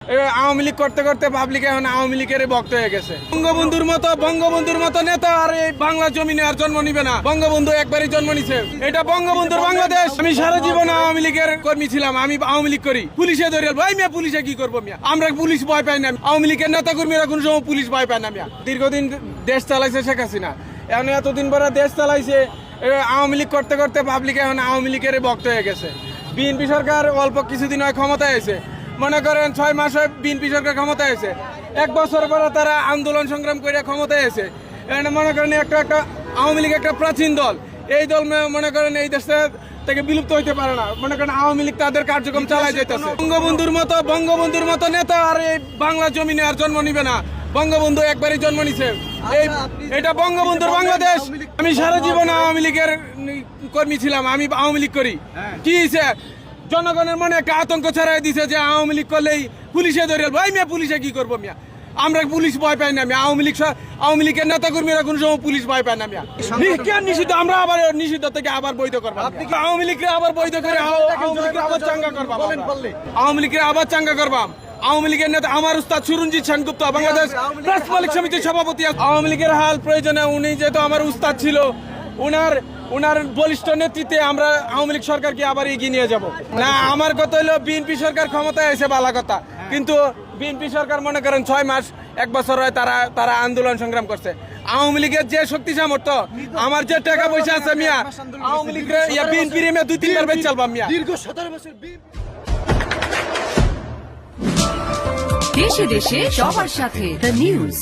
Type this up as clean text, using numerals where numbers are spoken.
আওয়ামী লীগ করতে করতে পাবলিক এখন আওয়ামী লীগের ভক্ত হয়ে গেছে। বঙ্গবন্ধুর মতো নেতা আর এই বাংলা জমিনে আর জন্ম নিবে না। বঙ্গবন্ধু একবারই জন্ম নিছে, এটা বঙ্গবন্ধুর বাংলাদেশ। আমি সারা জীবন আওয়ামী লীগের কর্মী ছিলাম, আমি আওয়ামী লীগ করি। পুলিশে ধরে ভাই মিয়া, পুলিশে কি করবো মিয়া? আমরা পুলিশ ভয় পাই না। আওয়ামী লীগের নেতা কর্মীরা কোন সময় পুলিশ ভয় পায় না মিয়া। দীর্ঘদিন দেশ চালাইছে শেখ হাসিনা, এখন এতদিন পরে দেশ চালাইছে আওয়ামী লীগ করতে করতে পাবলিক এখন আওয়ামী লীগের ভক্ত হয়ে গেছে। বিএনপি সরকার অল্প কিছুদিন হয় ক্ষমতায় এসে, মনে করেন 6 মাস হয় বিএনপি সরকার ক্ষমতায় এসে, 1 বছর পরে তারা আন্দোলন সংগ্রাম করে ক্ষমতায় এসে। মনে করেন একটা আওয়ামী লীগ একটা প্রাচীন দল, এই দল মনে করেন এই দেশে থেকে বিলুপ্ত হইতে পারে না। মনে করেন আওয়ামী লীগ তাদের কার্যক্রম চালাই যাইতেছে। বঙ্গবন্ধুর মতো নেতা আর এই বাংলা জমিনে আর জন্ম নিবে না। বঙ্গবন্ধু একবারই জন্ম নিছে, এটা বঙ্গবন্ধুর বাংলাদেশ। আমি সারা জীবন আওয়ামী লীগের কর্মী ছিলাম, আমি আওয়ামী লীগ করি। কি হয়েছে? জনগণের মনে একটা আতঙ্ক ছড়াই দিছে যে আওয়ামী লীগ করলেই পুলিশে ধরে ভাই মিয়া, পুলিশে কি করবো মিয়া? আমরা পুলিশ ভয় পাই না মিয়া। আওয়ামী লীগের নেতা কর্মীরা কোন সময় পুলিশ ভয় পায় না মিয়া। নিষিদ্ধ, আমরা আবার নিষিদ্ধ থেকে আবার বৈধ করবো। আওয়ামী লীগকে আবার বৈধ করে আওয়ামী লীগকে আবার চাঙ্গা করবাম। আওয়ামী লীগকে আবার চাঙ্গা করবাম। আওয়ামী লীগের নেতা আমার উস্তাদ সুরঞ্জিত সেনগুপ্ত, বাংলাদেশ প্রেস মালিক সমিতির সভাপতি। আওয়ামী লীগের হাল প্রয়োজনে উনি যেহেতু আমার উস্তাদ ছিল, উনার বলিষ্ঠ নেতৃত্বে আমরা আওয়ামী লীগ সরকারকে আবার এগিয়ে নিয়ে যাব। না, আমার কথা হলো বিএনপি সরকার ক্ষমতায় এসে ভালো কথা, কিন্তু বিএনপি সরকার মনে করেন 6 মাস 1 বছর হয় তারা আন্দোলন সংগ্রাম করছে। আওয়ামী লীগের যে শক্তি সামর্থ্য, আমার যে টাকা পয়সা আছে মিয়া, আওয়ামী লীগের বিএনপির 2-3 বার চালবাম মিয়া। দীর্ঘ 17 বছর দেশে দেশে সবার সাথে দ্য নিউজ।